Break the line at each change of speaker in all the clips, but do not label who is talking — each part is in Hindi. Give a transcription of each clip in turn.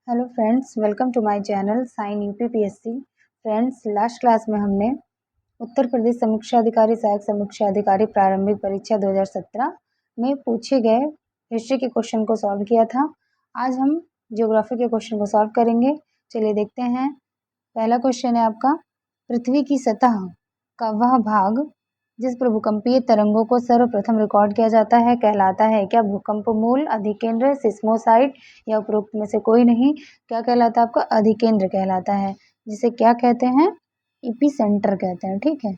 Hello friends, welcome to my channel sign UPPSC. Friends, last class में हमने उत्तर प्रदेश समीक्षा अधिकारी सहायक समीक्षा अधिकारी प्रारंभिक परीक्षा 2017 में पूछे गए हिस्ट्री के क्वेश्चन को सॉल्व किया था। आज हम ज्योग्राफी के क्वेश्चन को सॉल्व करेंगे। चलिए देखते हैं। पहला क्वेश्चन है आपका, पृथ्वी की सतह का वह भाग जिस पर भूकंपीय तरंगों को सर्वप्रथम रिकॉर्ड किया जाता है कहलाता है क्या? भूकंप मूल, अधिकेंद्र, सिस्मोसाइट या उपरोक्त में से कोई नहीं। क्या कहलाता है आपका? अधिकेंद्र कहलाता है, जिसे क्या कहते हैं? इपी सेंटर कहते हैं। ठीक है,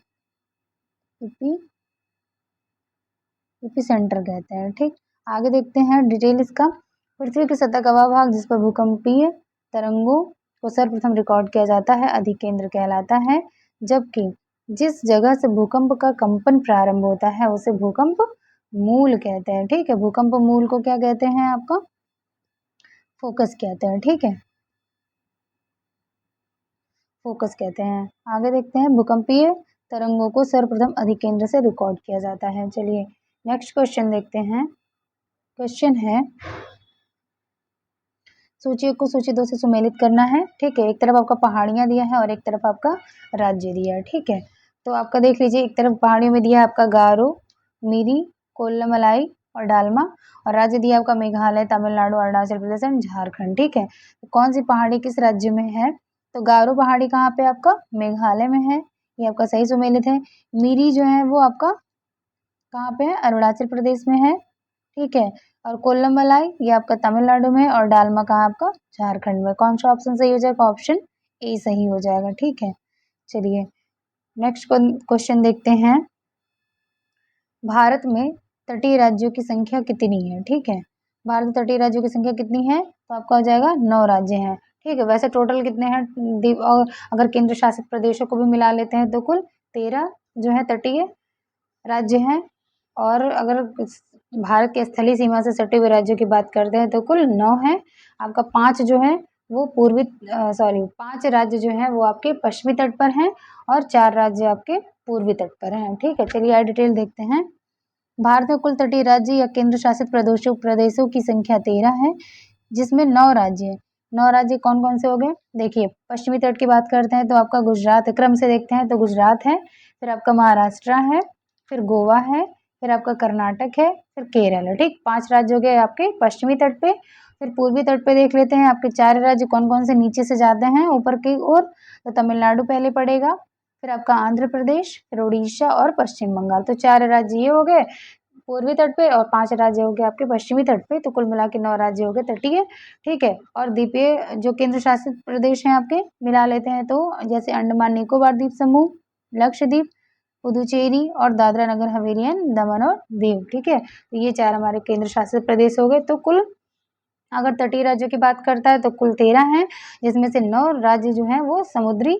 इपी सेंटर कहते हैं। ठीक, आगे देखते हैं डिटेल इसका। पृथ्वी की सतह का वह भाग जिस पर भूकंपीय तरंगों को सर्वप्रथम रिकॉर्ड किया जाता है अधिकेंद्र कहलाता है, जबकि जिस जगह से भूकंप का कंपन प्रारंभ होता है उसे भूकंप मूल कहते हैं। ठीक है, भूकंप मूल को क्या कहते हैं? आपका फोकस कहते हैं। ठीक है, फोकस कहते हैं। आगे देखते हैं, भूकंपीय तरंगों को सर्वप्रथम अधिकेंद्र से रिकॉर्ड किया जाता है। चलिए नेक्स्ट क्वेश्चन देखते हैं। क्वेश्चन है, सूची को सूची 2 से सुमेलित करना है। ठीक है, एक तरफ आपका पहाड़ियां दिया है और एक तरफ आपका राज्य दिया है। ठीक है, तो आपका देख लीजिए, एक तरफ पहाड़ियों में दिया है आपका गारो, मिरी, कोल्लमलाई और डालमा, और राज्य दिया आपका मेघालय, तमिलनाडु, अरुणाचल प्रदेश एंड झारखंड। ठीक है, तो कौन सी पहाड़ी किस राज्य में है? तो गारो पहाड़ी कहाँ पे? आपका मेघालय में है, ये आपका सही सुमेलित है। मिरी जो है वो आपका कहाँ पे है? अरुणाचल प्रदेश में है। ठीक है, और कोल्लमलाई ये आपका तमिलनाडु में, और डालमा कहाँ आपका? झारखंड में। कौन सा ऑप्शन सही हो जाएगा? ऑप्शन ए सही हो जाएगा। ठीक है, चलिए नेक्स्ट क्वेश्चन देखते हैं। भारत में तटीय राज्यों की संख्या कितनी है? ठीक है, भारत में तटीय राज्यों की संख्या कितनी है? तो आपका हो जाएगा 9 राज्य हैं। ठीक है, वैसे टोटल कितने हैं? अगर केंद्र शासित प्रदेशों को भी मिला लेते हैं तो कुल 13 जो है तटीय राज्य हैं, और अगर भारत के स्थलीय सीमा से सटे हुए राज्यों की बात करते हैं तो कुल 9 है। आपका 5 जो है वो 5 राज्य जो है वो आपके पश्चिमी तट पर हैं और 4 राज्य आपके पूर्वी तट पर हैं। ठीक है, चलिए और डिटेल देखते हैं। भारत में कुल तटीय राज्य या केंद्र शासित प्रदेशों की संख्या 13 है, जिसमें 9 राज्य हैं। 9 राज्य कौन कौन से हो गए? देखिए, पश्चिमी तट की बात करते हैं तो आपका गुजरात, क्रम से देखते हैं तो गुजरात है, फिर आपका महाराष्ट्र है, फिर गोवा है, फिर आपका कर्नाटक है, फिर केरल है। ठीक, 5 राज्य हो गए आपके पश्चिमी तट पे। फिर पूर्वी तट पे देख लेते हैं आपके 4 राज्य कौन कौन से नीचे से जाते हैं ऊपर की ओर। तो तमिलनाडु पहले पड़ेगा, फिर आपका आंध्र प्रदेश, फिर उड़ीसा और पश्चिम बंगाल। तो 4 राज्य ये हो गए पूर्वी तट पे और 5 राज्य हो गए आपके पश्चिमी तट पे, तो कुल मिला के 9 राज्य हो गए तटीय। ठीक है, और द्वीपीय जो केंद्र शासित प्रदेश हैं आपके मिला लेते हैं तो जैसे अंडमान निकोबार द्वीप समूह, लक्षद्वीप, पुदुचेरी और दादरा नगर हवेली एंड दमन और दीव। ठीक है, तो ये 4 हमारे केंद्र शासित प्रदेश हो गए। तो कुल अगर तटीय राज्यों की बात करता है तो कुल 13 हैं, जिसमें से 9 राज्य जो हैं वो समुद्री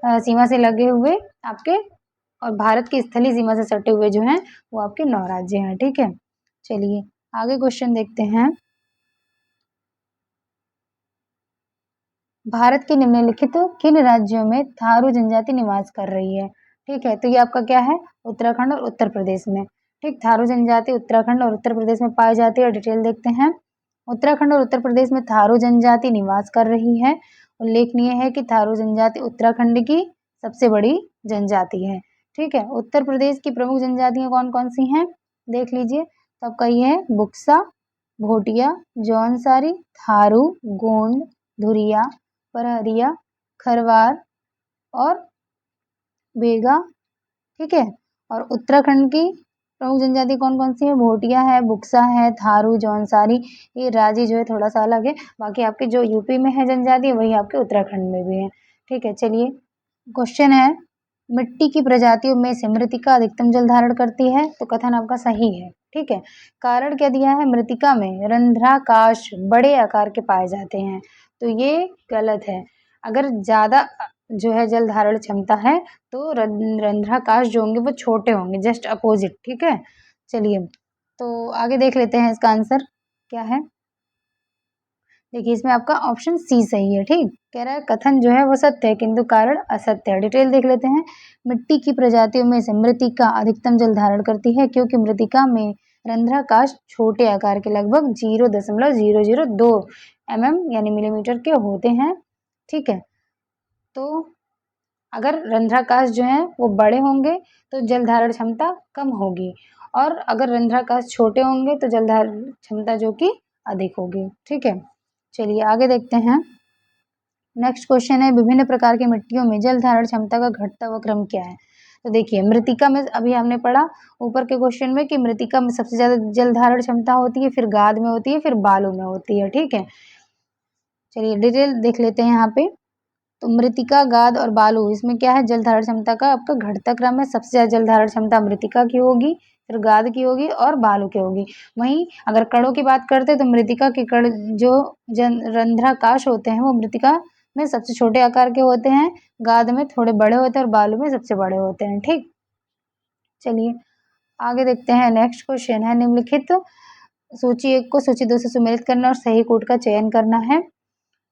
सीमा से लगे हुए आपके, और भारत की स्थलीय सीमा से सटे हुए जो हैं वो आपके 9 राज्य हैं। ठीक है, चलिए आगे क्वेश्चन देखते हैं। भारत के निम्नलिखित किन राज्यों में थारू जनजाति निवास कर रही है? ठीक है, तो ये आपका क्या है? उत्तराखंड और उत्तर प्रदेश में। ठीक, थारू जनजाति उत्तराखंड और उत्तर प्रदेश में पाई जाती है। डिटेल देखते हैं। उत्तराखंड और उत्तर प्रदेश में थारू जनजाति निवास कर रही है। उल्लेखनीय है कि थारू जनजाति उत्तराखंड की सबसे बड़ी जनजाति है। ठीक है, उत्तर प्रदेश की प्रमुख जनजातियां कौन कौन सी हैं? देख लीजिए, तो आपका ये है बुक्सा, भोटिया, जौनसारी, थारू, गोंड, धुरिया, परहरिया, खरवार और बेगा। ठीक है, और उत्तराखंड की प्रमुख जनजाति कौन कौन सी है? भोटिया है, बुक्सा है, थारू, जौनसारी। ये राज्य जो है थोड़ा सा अलग है, बाकी आपके जो यूपी में है जनजाति वही आपके उत्तराखंड में भी है। ठीक है, चलिए क्वेश्चन है, मिट्टी की प्रजातियों में से मृतिका अधिकतम जल धारण करती है? तो कथन आपका सही है। ठीक है, कारण क्या दिया है? मृतिका में रंध्राकाश बड़े आकार के पाए जाते हैं, तो ये गलत है। अगर ज्यादा जो है जल धारण क्षमता है तो रंध्राकाश जो होंगे वो छोटे होंगे, जस्ट अपोजिट। ठीक है, चलिए तो आगे देख लेते हैं इसका आंसर क्या है। देखिए, इसमें आपका ऑप्शन सी सही है। ठीक, कह रहा है कथन जो है वो सत्य है किंतु कारण असत्य है। डिटेल देख लेते हैं। मिट्टी की प्रजातियों में से मृतिका अधिकतम जल धारण करती है क्योंकि मृतिका में रंध्राकाश छोटे आकार के लगभग 0.002 यानी मिलीमीटर के होते हैं। ठीक है, तो अगर रंध्राकाश जो है वो बड़े होंगे तो जल धारण क्षमता कम होगी, और अगर रंध्राकाश छोटे होंगे तो जल धारण क्षमता जो कि अधिक होगी। ठीक है, चलिए आगे देखते हैं। नेक्स्ट क्वेश्चन है, विभिन्न प्रकार की मिट्टियों में जल धारण क्षमता का घटता हुआ क्रम क्या है? तो देखिए, मृतिका में अभी हमने पढ़ा ऊपर के क्वेश्चन में कि मृतिका में सबसे ज्यादा जल धारण क्षमता होती है, फिर गाद में होती है, फिर बालू में होती है। ठीक है, चलिए डिटेल देख लेते हैं यहाँ पे। तो मृतिका, गाद और बालू, इसमें क्या है, जल धारण क्षमता का आपका घटता क्रम है। सबसे ज्यादा जल धारण क्षमता मृतिका की होगी, फिर गाद की होगी और बालू की होगी। वहीं अगर कणों की बात करते हैं तो मृतिका के कण जो रंध्राकाश होते हैं वो मृतिका में सबसे छोटे आकार के होते हैं, गाद में थोड़े बड़े होते हैं और बालू में सबसे बड़े होते हैं। ठीक, चलिए आगे देखते हैं। नेक्स्ट क्वेश्चन है, निम्नलिखित सूची 1 को सूची 2 से सम्मिलित करना और सही कोड का चयन करना है।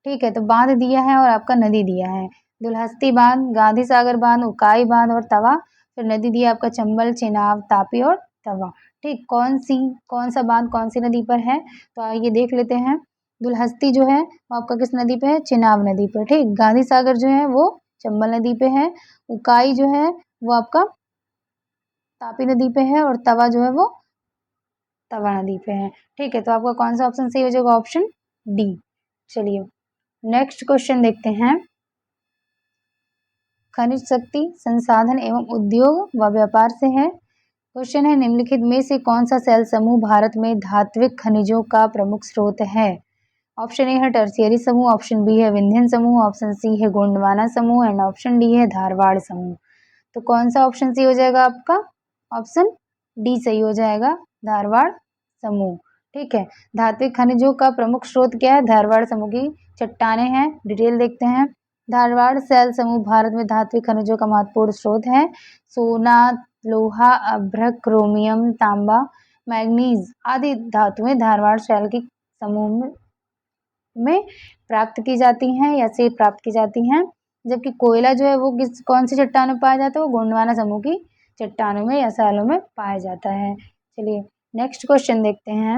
ठीक है, तो बांध दिया है और आपका नदी दिया है, दुल्हस्ती बांध, गांधी सागर बांध, उकाई बांध और तवा। फिर नदी दिया आपका चंबल, चेनाब, तापी और तवा। ठीक, कौन सा बांध कौन सी नदी पर है, तो आइए देख लेते हैं। दुल्हस्ती जो है वो आपका किस नदी पे है, चेनाब नदी पर। ठीक, गांधी सागर जो है वो चंबल नदी पे है, उकाई जो है वो आपका तापी नदी पे है, और तवा जो है वो तवा नदी पे है। ठीक है, तो आपका कौन सा ऑप्शन सही हो जाएगा, ऑप्शन डी। चलिए नेक्स्ट क्वेश्चन देखते हैं। खनिज शक्ति, संसाधन एवं उद्योग व व्यापार से है। क्वेश्चन है, निम्नलिखित में से कौन सा सेल समूह भारत में धात्विक खनिजों का प्रमुख स्रोत है? ऑप्शन ए है टर्शियरी समूह, ऑप्शन बी है विंध्यन समूह, ऑप्शन सी है गोंडवाना समूह एंड ऑप्शन डी है धारवाड़ समूह। तो कौन सा ऑप्शन सही हो जाएगा आपका, ऑप्शन डी सही हो जाएगा, धारवाड़ समूह। ठीक है, धात्विक खनिजों का प्रमुख स्रोत क्या है, धारवाड़ समूह की चट्टानें हैं। डिटेल देखते हैं। धारवाड़ सेल समूह भारत में धात्विक खनिजों का महत्वपूर्ण स्रोत है। सोना, लोहा, अभ्रक, क्रोमियम, तांबा, मैग्नीज आदि धातुएं धारवाड़ सेल के समूह में प्राप्त की जाती हैं या से प्राप्त की जाती हैं। जबकि कोयला जो है वो कौन सी चट्टानों में पाया जाता है, वो गोंडवाना समूह की चट्टानों में या सैलों में पाया जाता है। चलिए नेक्स्ट क्वेश्चन देखते हैं।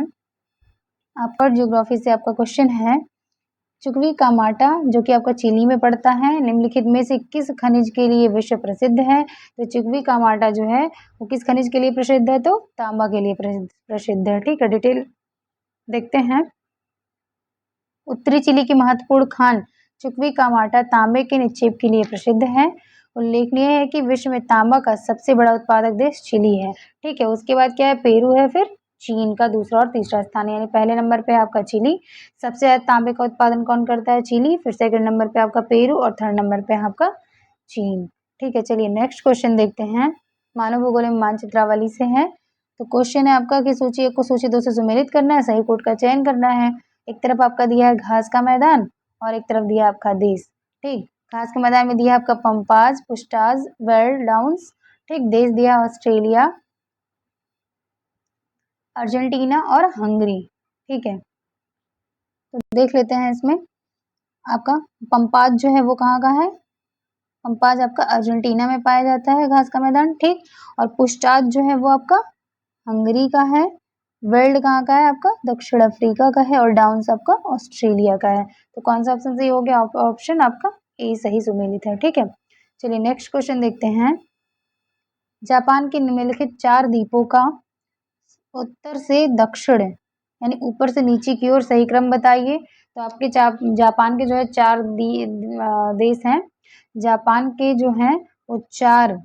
आपका ज्योग्राफी से आपका क्वेश्चन है, चुकवी का माटा जो कि आपका चिली में पड़ता है, निम्नलिखित में से किस खनिज के लिए विश्व प्रसिद्ध है? तो चुकवी का माटा जो है वो किस खनिज के लिए प्रसिद्ध है, तो तांबा के लिए प्रसिद्ध है। ठीक है, डिटेल देखते हैं। उत्तरी चिली की महत्वपूर्ण खान चुकवी का माटा तांबे के निक्षेप के लिए प्रसिद्ध है। उल्लेखनीय है कि विश्व में तांबा का सबसे बड़ा उत्पादक देश चिली है। ठीक है, उसके बाद क्या है, पेरू है, फिर चीन का दूसरा और तीसरा स्थान, यानी पहले नंबर पे आपका चिली, सबसे ज्यादा तांबे का उत्पादन कौन करता है, चिली, फिर सेकंड नंबर पे आपका पेरू और थर्ड नंबर पे आपका चीन। ठीक है, चलिए नेक्स्ट क्वेश्चन देखते हैं। मानव भूगोल में मानचित्रावली से है। तो क्वेश्चन है आपका कि सूची 1 को सूची 2 से सम्मिलित करना है, सही कोड का चयन करना है। एक तरफ आपका दिया है घास का मैदान और एक तरफ दिया आपका देश। ठीक, घास के मैदान में दिया आपका पंपाज, पुस्टाज, वेल्ड डाउन्स। ठीक, देश दिया ऑस्ट्रेलिया, अर्जेंटीना और हंगरी। ठीक है, तो देख लेते हैं इसमें। आपका पंपाज जो है वो कहाँ का है, पंपाज आपका अर्जेंटीना में पाया जाता है घास का मैदान। ठीक, और पुस्टाज जो है वो आपका हंगरी का है। वेल्ड कहाँ का है आपका, दक्षिण अफ्रीका का है, और डाउन्स आपका ऑस्ट्रेलिया का है। तो कौन सा ऑप्शन सही हो गया, ऑप्शन आपका ए सही सुमेलित है। ठीक है, चलिए नेक्स्ट क्वेश्चन देखते हैं। जापान के निम्नलिखित 4 द्वीपों का उत्तर से दक्षिण यानी ऊपर से नीचे की ओर सही क्रम बताइए। तो आपके जापान के जो है 4 देश हैं। जापान के जो हैं वो 4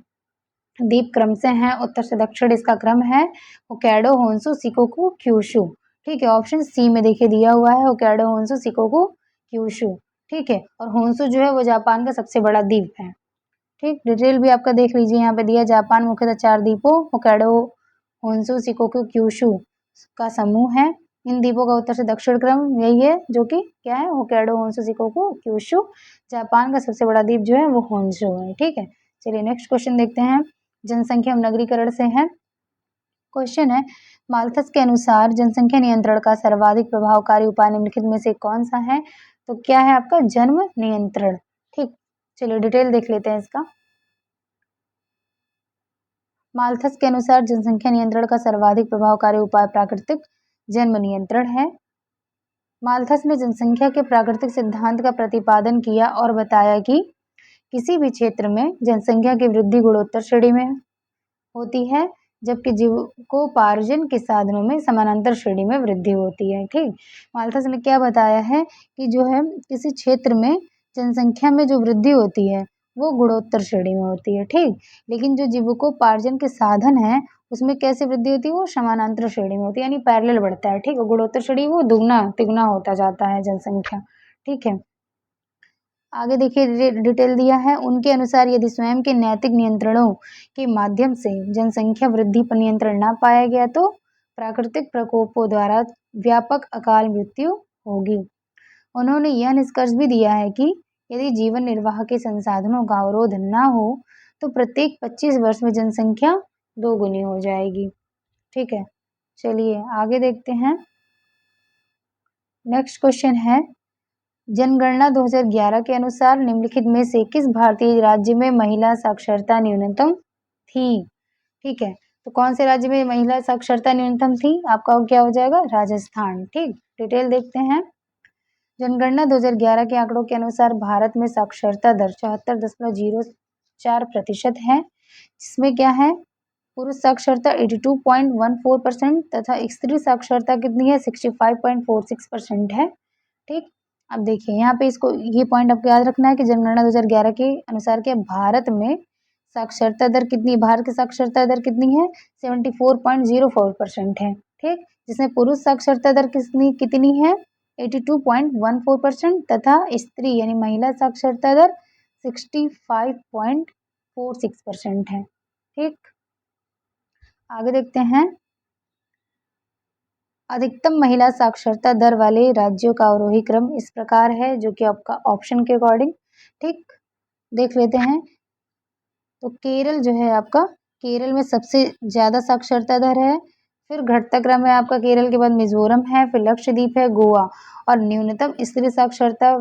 द्वीप क्रम से हैं, उत्तर से दक्षिण इसका क्रम है होक्काइडो, होन्शु, शिकोकू, क्यूशु। ठीक है, ऑप्शन सी में देखिए दिया हुआ है होक्काइडो, होन्शु, शिकोकू, क्यूशु। ठीक है, और होन्शु जो है वो जापान का सबसे बड़ा द्वीप है। ठीक, डिटेल भी आपका देख लीजिए, यहाँ पे दिया जापान मुख्यतः 4 द्वीपों होक्काइडो, होन्शु, शिकोकू, क्यूशु का समूह है। इन द्वीपों का उत्तर से दक्षिण क्रम यही है, जो कि क्या है, Hokkaido, Honshu, Shikoku, Kyushu. Japan का सबसे बड़ा द्वीप जो है वो होन्शु है। ठीक है, चलिए नेक्स्ट क्वेश्चन देखते हैं। जनसंख्या एवं नगरीकरण से है। क्वेश्चन है, माल्थस के अनुसार जनसंख्या नियंत्रण का सर्वाधिक प्रभावकारी उपाय निम्नलिखित में से कौन सा है? तो क्या है आपका, जन्म नियंत्रण। ठीक, चलिए डिटेल देख लेते हैं इसका। माल्थस के अनुसार जनसंख्या नियंत्रण का सर्वाधिक प्रभावकारी उपाय प्राकृतिक जन्म नियंत्रण है। माल्थस ने जनसंख्या के प्राकृतिक सिद्धांत का प्रतिपादन किया और बताया कि किसी भी क्षेत्र में जनसंख्या की वृद्धि गुणोत्तर श्रेणी में होती है, जबकि जीविकोपार्जन के साधनों में समानांतर श्रेणी में वृद्धि होती है। ठीक, माल्थस ने क्या बताया है कि जो है किसी क्षेत्र में जनसंख्या में जो वृद्धि होती है वो गुणोत्तर श्रेणी में होती है। ठीक, लेकिन जो जीविकोपार्जन के साधन है उसमें कैसे वृद्धि होती है, वो समानांतर श्रेणी में होती है, यानी पैरेलल बढ़ता है। ठीक, गुणोत्तर श्रेणी वो दुगना तिगुना होता जाता है जनसंख्या। ठीक है, आगे देखिए डिटेल दिया है। उनके अनुसार यदि स्वयं के नैतिक नियंत्रणों के माध्यम से जनसंख्या वृद्धि पर नियंत्रण न पाया गया तो प्राकृतिक प्रकोपों द्वारा व्यापक अकाल मृत्यु होगी। उन्होंने यह निष्कर्ष भी दिया है कि यदि जीवन निर्वाह के संसाधनों का अवरोध न हो तो प्रत्येक 25 वर्ष में जनसंख्या दोगुनी हो जाएगी। ठीक है, चलिए आगे देखते हैं। नेक्स्ट क्वेश्चन है, जनगणना 2011 के अनुसार निम्नलिखित में से किस भारतीय राज्य में महिला साक्षरता न्यूनतम थी? ठीक है, तो कौन से राज्य में महिला साक्षरता न्यूनतम थी? आपका क्या हो जाएगा? राजस्थान। ठीक, डिटेल देखते हैं। जनगणना 2011 के आंकड़ों के अनुसार भारत में साक्षरता दर 74.04% है, जिसमें क्या है, पुरुष साक्षरता 82.14% तथा स्त्री साक्षरता कितनी है? 65.46% है। ठीक, अब देखिए यहाँ पे इसको ये पॉइंट आपको याद रखना है कि जनगणना 2011 के अनुसार के भारत में साक्षरता दर कितनी, भारत की साक्षरता दर कितनी है? 74.04% है। ठीक, जिसमें पुरुष साक्षरता दर कितनी है? 82.14% तथा स्त्री यानी महिला साक्षरता दर 65.46% है। ठीक, आगे देखते हैं। अधिकतम महिला साक्षरता दर वाले राज्यों का अवरोही क्रम इस प्रकार है, जो कि आपका ऑप्शन के अकॉर्डिंग। ठीक, देख लेते हैं। तो केरल जो है आपका, केरल में सबसे ज़्यादा साक्षरता दर है, फिर घटता क्रम है आपका केरल के बाद मिजोरम है, फिर लक्षद्वीप है, गोवा, और न्यूनतम स्त्री साक्षरता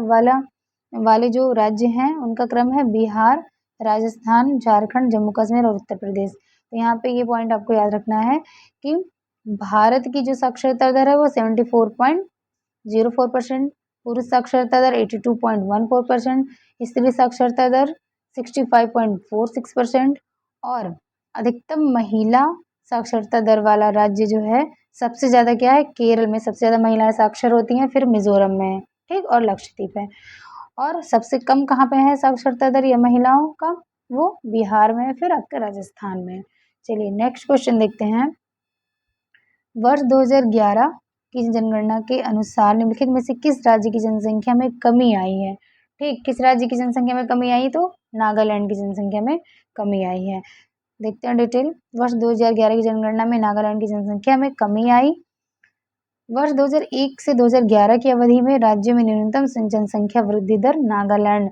वाले जो राज्य हैं उनका क्रम है बिहार, राजस्थान, झारखंड, जम्मू कश्मीर और उत्तर प्रदेश। तो यहाँ पे ये पॉइंट आपको याद रखना है कि भारत की जो साक्षरता दर है वो 74.04%, पुरुष साक्षरता दर 82.14%, स्त्री साक्षरता दर 65.46% और अधिकतम महिला साक्षरता दर वाला राज्य जो है सबसे ज़्यादा क्या है? केरल में सबसे ज़्यादा महिलाएं साक्षर होती हैं, फिर मिजोरम में है। ठीक, और लक्षद्वीप है। और सबसे कम कहाँ पे है साक्षरता दर या महिलाओं का? वो बिहार में है, फिर आपका राजस्थान में है। चलिए नेक्स्ट क्वेश्चन देखते हैं। वर्ष 2011 की जनगणना के अनुसार निम्नलिखित में से किस राज्य की जनसंख्या में कमी आई है? ठीक, किस राज्य की जनसंख्या में कमी आई? तो नागालैंड की जनसंख्या में कमी आई है। देखते हैं डिटेल। वर्ष 2011 की जनगणना में नागालैंड की जनसंख्या में कमी आई। वर्ष 2001 से 2011 की अवधि में राज्य में न्यूनतम जनसंख्या वृद्धि दर नागालैंड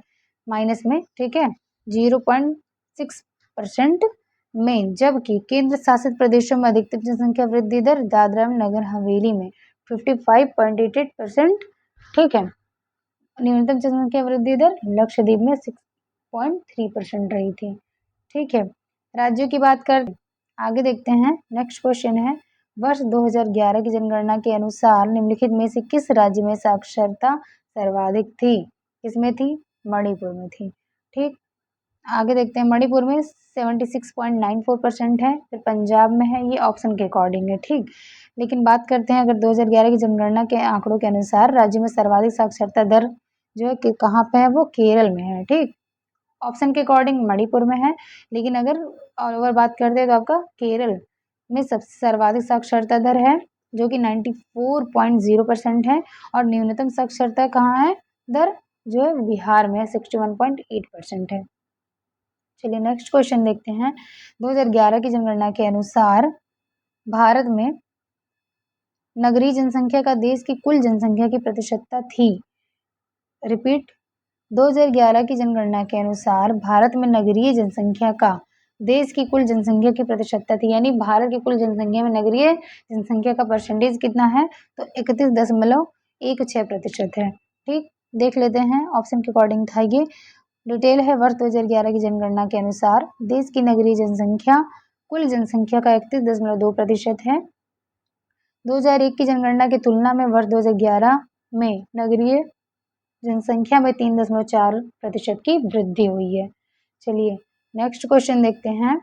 माइनस में, ठीक है, 0.6% में, जबकि केंद्र शासित प्रदेशों में अधिकतम जनसंख्या वृद्धि दर दादरा और नगर हवेली में 55.88%, ठीक है, न्यूनतम जनसंख्या वृद्धि दर लक्षद्वीप में 6.3% रही थी। ठीक है, राज्यों की बात कर आगे देखते हैं। नेक्स्ट क्वेश्चन है, वर्ष 2011 की जनगणना के अनुसार निम्नलिखित में से किस राज्य में साक्षरता सर्वाधिक थी? किसमें थी? मणिपुर में थी। ठीक, आगे देखते हैं। मणिपुर में 76.94% है, फिर पंजाब में है, ये ऑप्शन के अकॉर्डिंग है। ठीक, लेकिन बात करते हैं अगर 2011 की जनगणना के आंकड़ों के अनुसार राज्य में सर्वाधिक साक्षरता दर जो है कि कहाँ पे है? वो केरल में है। ठीक, ऑप्शन के अकॉर्डिंग मणिपुर में है, लेकिन अगर ऑल ओवर बात करते हैं तो आपका केरल में सबसे सर्वाधिक साक्षरता दर है जो कि 94.0% है, और न्यूनतम साक्षरता कहाँ है दर? जो है बिहार में 61.8% है। चलिए नेक्स्ट क्वेश्चन देखते हैं। 2011 की जनगणना के अनुसार भारत में नगरीय जनसंख्या का देश की कुल जनसंख्या की प्रतिशतता थी। रिपीट, 2011 की जनगणना के अनुसार भारत में नगरीय जनसंख्या का देश की कुल जनसंख्या की प्रतिशतता थी, यानी भारत की कुल जनसंख्या में नगरीय जनसंख्या का परसेंटेज कितना है? तो 31.16% है। ठीक, देख लेते हैं, ऑप्शन के अकॉर्डिंग था ये। डिटेल है, वर्ष 2011 की जनगणना के अनुसार देश की नगरीय जनसंख्या कुल जनसंख्या का 31.2% है। 2001 की जनगणना की तुलना में वर्ष 2011 में नगरीय जनसंख्या में 3.4% की वृद्धि हुई है। चलिए नेक्स्ट क्वेश्चन देखते हैं।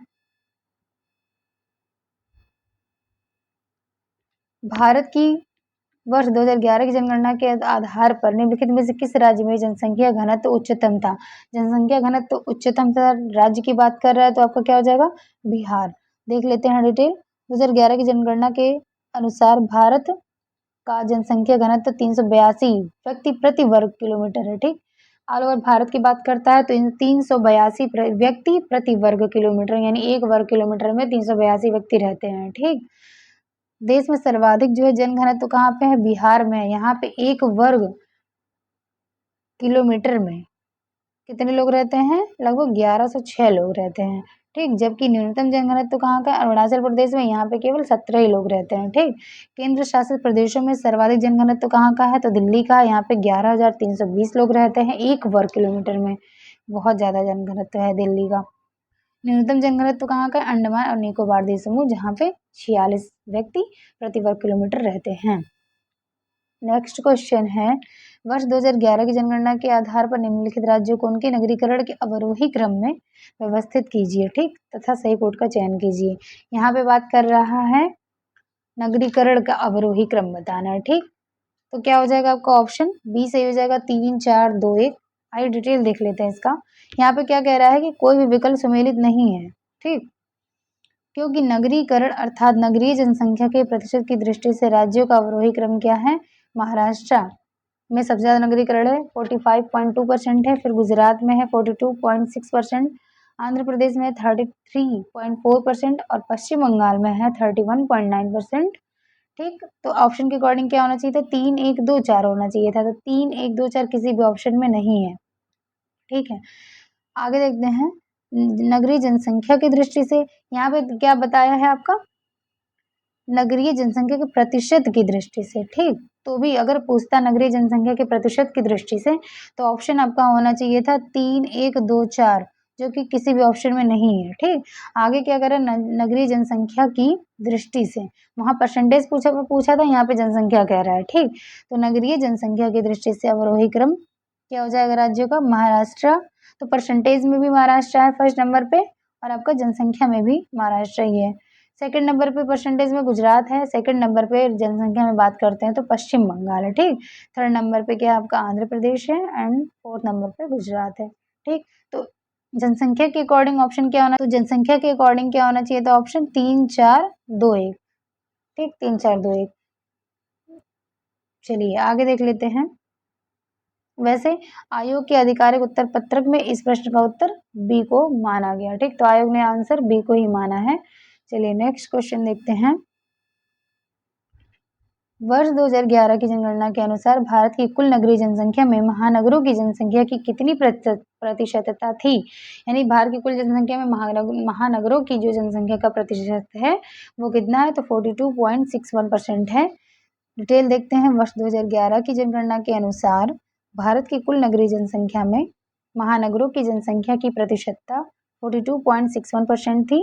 भारत की वर्ष 2011 की जनगणना के आधार पर निम्नलिखित में से किस राज्य में जनसंख्या घनत्व उच्चतम था? जनसंख्या घनत्व उच्चतम था, राज्य की बात कर रहा है तो आपका क्या हो जाएगा? बिहार। देख लेते हैं डिटेल। 2011 की जनगणना के अनुसार भारत का जनसंख्या घनत्व 382 व्यक्ति प्रति वर्ग किलोमीटर है। ठीक, ऑल ओवर भारत की बात करता है तो 382 व्यक्ति प्रति वर्ग किलोमीटर, यानी 1 वर्ग किलोमीटर में 382 व्यक्ति रहते हैं। ठीक, देश में सर्वाधिक जो है जनघनत्व कहाँ पे है? बिहार में है। यहाँ पे 1 वर्ग किलोमीटर में कितने लोग रहते हैं? लगभग 1106 लोग रहते हैं। ठीक, जबकि न्यूनतम जनघनत्व कहाँ का? अरुणाचल प्रदेश में, यहाँ पे केवल 17 ही लोग रहते हैं। ठीक, केंद्र शासित प्रदेशों में सर्वाधिक जनघनत्व कहाँ का है? तो दिल्ली का, यहाँ पे 11,320 लोग रहते हैं 1 वर्ग किलोमीटर में। बहुत ज्यादा जनघनत्व है दिल्ली का। न्यूनतम जनघनत्व कहाँ का? अंडमान और निकोबार द्वीप समूह, जहाँ पे 46 व्यक्ति प्रति वर्ग किलोमीटर रहते हैं। नेक्स्ट क्वेश्चन है, वर्ष 2011 की जनगणना के आधार पर निम्नलिखित राज्यों को उनके नगरीकरण के अवरोही क्रम में व्यवस्थित कीजिए। ठीक, तथा सही कोड का चयन कीजिए। यहाँ पे बात कर रहा है नगरीकरण का अवरोही क्रम बताना है। ठीक, तो क्या हो जाएगा आपका? ऑप्शन बी सही हो जाएगा, 3, 4, 2, 1। आइए डिटेल देख लेते हैं इसका। यहाँ पे क्या कह रहा है कि कोई भी विकल्प सम्मिलित नहीं है। ठीक, क्योंकि नगरीकरण अर्थात नगरीय जनसंख्या के प्रतिशत की दृष्टि से राज्यों का अवरोही क्रम क्या है? महाराष्ट्र में सबसे ज्यादा नगरीकरण है, 45.2% है। फिर गुजरात में है 42.6%, आंध्र प्रदेश में 33.4% और पश्चिम बंगाल में है 31.9%। ठीक, तो ऑप्शन के अकॉर्डिंग क्या होना चाहिए था? 3, 1, 2, 4 होना चाहिए था। तो 3, 1, 2, 4 किसी भी ऑप्शन में नहीं है। ठीक है, आगे देखते हैं। नगरीय जनसंख्या की दृष्टि से यहाँ पे क्या बताया है आपका? नगरीय जनसंख्या के प्रतिशत की दृष्टि से। ठीक, तो भी अगर पूछता नगरीय जनसंख्या के प्रतिशत की दृष्टि से तो ऑप्शन आपका होना चाहिए था 3, 1, 2, 4, जो कि किसी भी ऑप्शन में नहीं है। ठीक, आगे क्या करें? नगरीय जनसंख्या की दृष्टि से, वहां परसेंटेज पूछा था, यहाँ पे जनसंख्या कह रहा है। ठीक, तो नगरीय जनसंख्या की दृष्टि से अवरोही क्रम क्या हो जाएगा राज्यों का? महाराष्ट्र। तो परसेंटेज में भी महाराष्ट्र है फर्स्ट नंबर पे, और आपका जनसंख्या में भी महाराष्ट्र ही है। सेकंड नंबर पे परसेंटेज में गुजरात है। सेकंड नंबर पे जनसंख्या में बात करते हैं तो पश्चिम बंगाल है। ठीक, थर्ड नंबर पे क्या आपका? आंध्र प्रदेश है, एंड फोर्थ नंबर पे गुजरात है। ठीक, तो जनसंख्या के अकॉर्डिंग ऑप्शन क्या होना? तो जनसंख्या के अकॉर्डिंग क्या होना चाहिए? तो ऑप्शन 3, 4, 2, 1। ठीक, 3, 4, 2, 1। चलिए आगे देख लेते हैं। वैसे आयोग के आधिकारिक उत्तर पत्रक में इस प्रश्न का उत्तर बी को माना गया। ठीक, तो आयोग ने आंसर बी को ही माना है। चलिए नेक्स्ट क्वेश्चन देखते हैं। वर्ष 2011 की जनगणना के अनुसार भारत की कुल नगरीय जनसंख्या में महानगरों की जनसंख्या की कितनी प्रतिशतता थी? यानी भारत की कुल जनसंख्या में महानगरों की जो जनसंख्या का प्रतिशत है वो कितना है? तो 42.61% है। डिटेल देखते हैं। वर्ष 2011 की जनगणना के अनुसार भारत की कुल नगरीय जनसंख्या में महानगरों की जनसंख्या की प्रतिशतता 42.61% थी।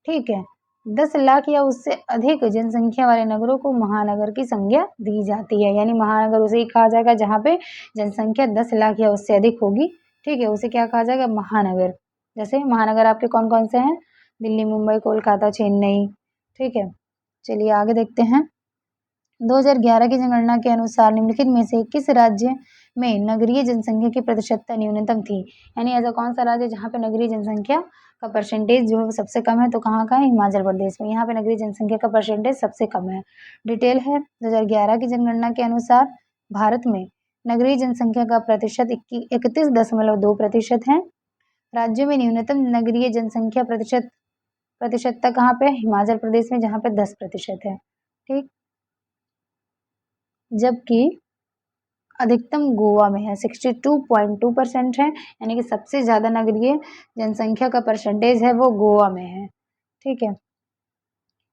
ठीक है, 10 लाख या उससे अधिक जनसंख्या वाले नगरों को महानगर की संज्ञा दी जाती है। यानी महानगर उसे ही कहा जाएगा जहाँ पे जनसंख्या 10 लाख या उससे अधिक होगी। ठीक है, उसे क्या कहा जाएगा? महानगर। जैसे महानगर आपके कौन कौन से हैं? दिल्ली, मुंबई, कोलकाता, चेन्नई। ठीक है, चलिए आगे देखते हैं। 2011 की जनगणना के अनुसार निम्नलिखित में से किस राज्य में नगरीय जनसंख्या की प्रतिशतता न्यूनतम थी? यानी ऐसा कौन सा राज्य जहाँ पे नगरीय जनसंख्या का परसेंटेज जो है सबसे कम है? तो कहाँ का है? हिमाचल प्रदेश में। यहाँ पे नगरीय जनसंख्या का परसेंटेज सबसे कम है। डिटेल है, 2011 की जनगणना के अनुसार भारत में नगरीय जनसंख्या का प्रतिशत 31.2% है। राज्यों में न्यूनतम नगरीय जनसंख्या प्रतिशतता कहाँ पे? हिमाचल प्रदेश में, जहाँ पे 10% है। ठीक, जबकि अधिकतम गोवा में है, 62.2% है। यानी कि सबसे ज्यादा नगरीय जनसंख्या का परसेंटेज है वो गोवा में है। ठीक है,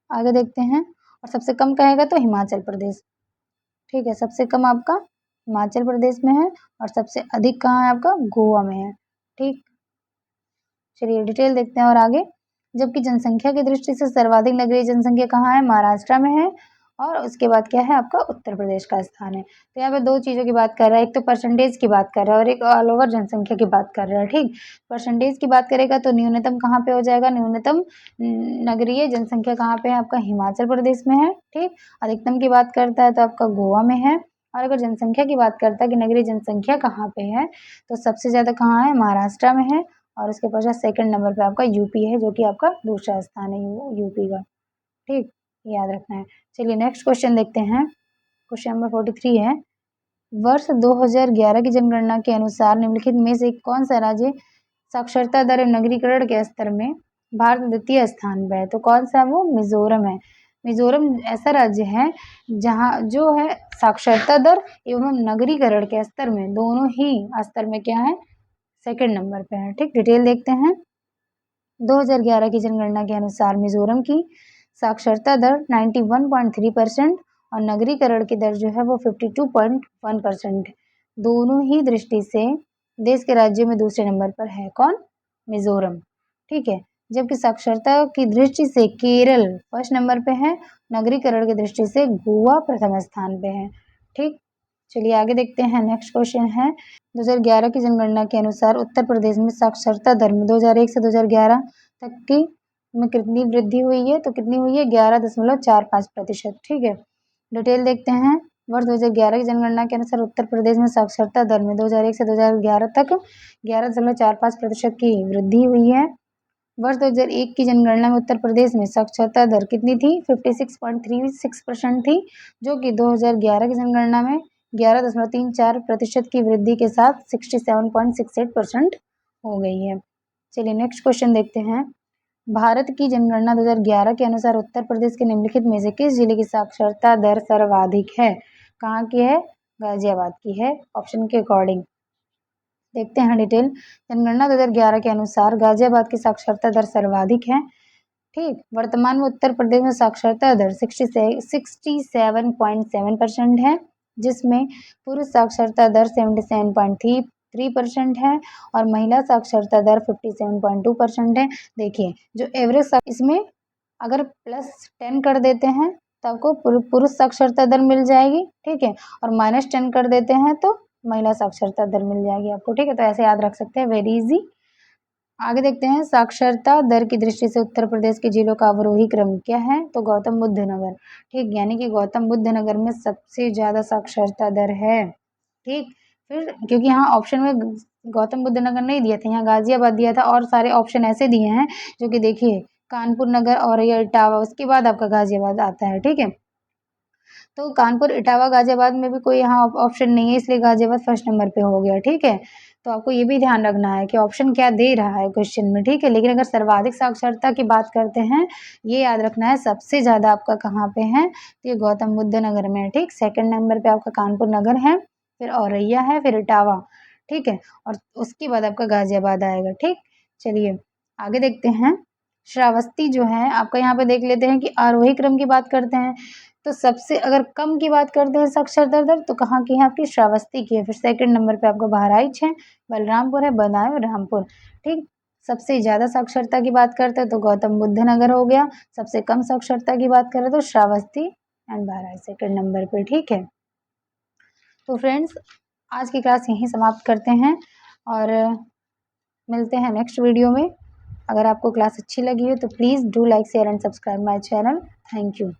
आगे देखते हैं। और सबसे कम कहेगा तो हिमाचल प्रदेश। ठीक है, सबसे कम आपका हिमाचल प्रदेश में है और सबसे अधिक कहाँ है आपका? गोवा में है। ठीक, चलिए डिटेल देखते हैं और आगे। जबकि जनसंख्या की दृष्टि से सर्वाधिक नगरीय जनसंख्या कहाँ है, महाराष्ट्र में है, और उसके बाद क्या है आपका उत्तर प्रदेश का स्थान है। तो यहाँ पे दो चीज़ों की बात कर रहा है, एक तो परसेंटेज की बात कर रहा है और एक ऑल ओवर जनसंख्या की बात कर रहा है। ठीक, परसेंटेज की बात करेगा तो न्यूनतम कहाँ पे हो जाएगा, न्यूनतम नगरीय जनसंख्या कहाँ पे है आपका, हिमाचल प्रदेश में है। ठीक, अधिकतम की बात करता है तो आपका गोवा में है, और अगर जनसंख्या की बात करता है कि नगरीय जनसंख्या कहाँ पे है, तो सबसे ज़्यादा कहाँ है, महाराष्ट्र में है, और उसके पश्चात सेकंड नंबर पे आपका यूपी है, जो कि आपका दूसरा स्थान है यूपी का। ठीक, याद रखना है। चलिए नेक्स्ट क्वेश्चन देखते हैं। क्वेश्चन नंबर 43 है, वर्ष 2011 की जनगणना के अनुसार निम्नलिखित में से कौन सा राज्य साक्षरता दर एवं नगरीकरण के स्तर में भारत में द्वितीय स्थान पर है? तो कौन सा है वो, मिजोरम है। मिजोरम ऐसा राज्य है जहाँ जो है साक्षरता दर एवं नगरीकरण के स्तर में, दोनों ही स्तर में क्या है, सेकंड नंबर पे है। ठीक, डिटेल देखते हैं। 2011 की जनगणना के अनुसार मिजोरम की साक्षरता दर 91.3% और नगरीकरण की दर जो है वो 52.1%, दोनों ही दृष्टि से देश के राज्यों में दूसरे नंबर पर है। कौन, मिजोरम। ठीक है, जबकि साक्षरता की दृष्टि से केरल फर्स्ट नंबर पे है, नगरीकरण की दृष्टि से गोवा प्रथम स्थान पे है। ठीक, चलिए आगे देखते हैं। नेक्स्ट क्वेश्चन है, 2011 की जनगणना के अनुसार उत्तर प्रदेश में साक्षरता दर में 2001 से 2011 तक की में कितनी वृद्धि हुई है, तो कितनी हुई है, 11.45%। ठीक है, डिटेल देखते हैं। वर्ष 2011 की जनगणना के अनुसार उत्तर प्रदेश में साक्षरता दर में 2001 से 2011 तक 11.45% की वृद्धि हुई है। वर्ष 2001 की जनगणना में उत्तर प्रदेश में साक्षरता दर कितनी थी, 56.36% थी, जो कि 2011 की जनगणना में 11.34% की वृद्धि के साथ 67.68% हो गई है। चलिए नेक्स्ट क्वेश्चन देखते हैं। भारत की जनगणना 2011 के अनुसार उत्तर प्रदेश के निम्नलिखित में से किस जिले की साक्षरता दर सर्वाधिक है? कहाँ की है, गाजियाबाद की है, ऑप्शन के अकॉर्डिंग। देखते हैं डिटेल। जनगणना 2011 के अनुसार गाजियाबाद की साक्षरता दर सर्वाधिक है। ठीक, वर्तमान में उत्तर प्रदेश में साक्षरता दर 67.7% है, जिसमें पुरुष साक्षरता दर 77.3% है और महिला साक्षरता दर 57.2% है। देखिए जो एवरेज इसमें अगर +10 कर देते हैं तो आपको पुरुष साक्षरता दर मिल जाएगी। ठीक है, और -10 कर देते हैं तो महिला साक्षरता दर मिल जाएगी आपको। ठीक है, तो ऐसे याद रख सकते हैं, वेरी इजी। आगे देखते हैं, साक्षरता दर की दृष्टि से उत्तर प्रदेश के जिलों का अवरोही क्रम क्या है, तो गौतम बुद्ध नगर। ठीक, यानी कि गौतम बुद्ध नगर में सबसे ज़्यादा साक्षरता दर है। ठीक, फिर क्योंकि यहाँ ऑप्शन में गौतम बुद्ध नगर नहीं दिया था, यहाँ गाजियाबाद दिया था, और सारे ऑप्शन ऐसे दिए हैं जो कि देखिए कानपुर नगर और ये इटावा, उसके बाद आपका गाजियाबाद आता है। ठीक है, तो कानपुर, इटावा, गाजियाबाद में भी कोई यहाँ ऑप्शन नहीं है, इसलिए गाजियाबाद फर्स्ट नंबर पे हो गया। ठीक है, तो आपको ये भी ध्यान रखना है कि ऑप्शन क्या दे रहा है क्वेश्चन में। ठीक है, लेकिन अगर सर्वाधिक साक्षरता की बात करते हैं, ये याद रखना है सबसे ज़्यादा आपका कहाँ पे है, तो ये गौतम बुद्ध नगर में है। ठीक, सेकंड नंबर पे आपका कानपुर नगर है, फिर औरैया है, फिर इटावा। ठीक है, और उसके बाद आपका गाजियाबाद आएगा। ठीक, चलिए आगे देखते हैं। श्रावस्ती जो है आपका, यहाँ पे देख लेते हैं कि आरोही क्रम की बात करते हैं, तो सबसे अगर कम की बात करते हैं साक्षरता दर, तो कहाँ की है आपकी, श्रावस्ती की है। फिर सेकंड नंबर पे आपका बहराइच है, बलरामपुर है, बदायूं और रामपुर। ठीक, सबसे ज़्यादा साक्षरता की बात करते हैं तो गौतम बुद्ध नगर हो गया, सबसे कम साक्षरता की बात करें तो Shravasti and Bahraich second number पे। ठीक है, तो फ्रेंड्स आज की क्लास यहीं समाप्त करते हैं और मिलते हैं नेक्स्ट वीडियो में। अगर आपको क्लास अच्छी लगी हो तो please do like, share and subscribe my channel. Thank you.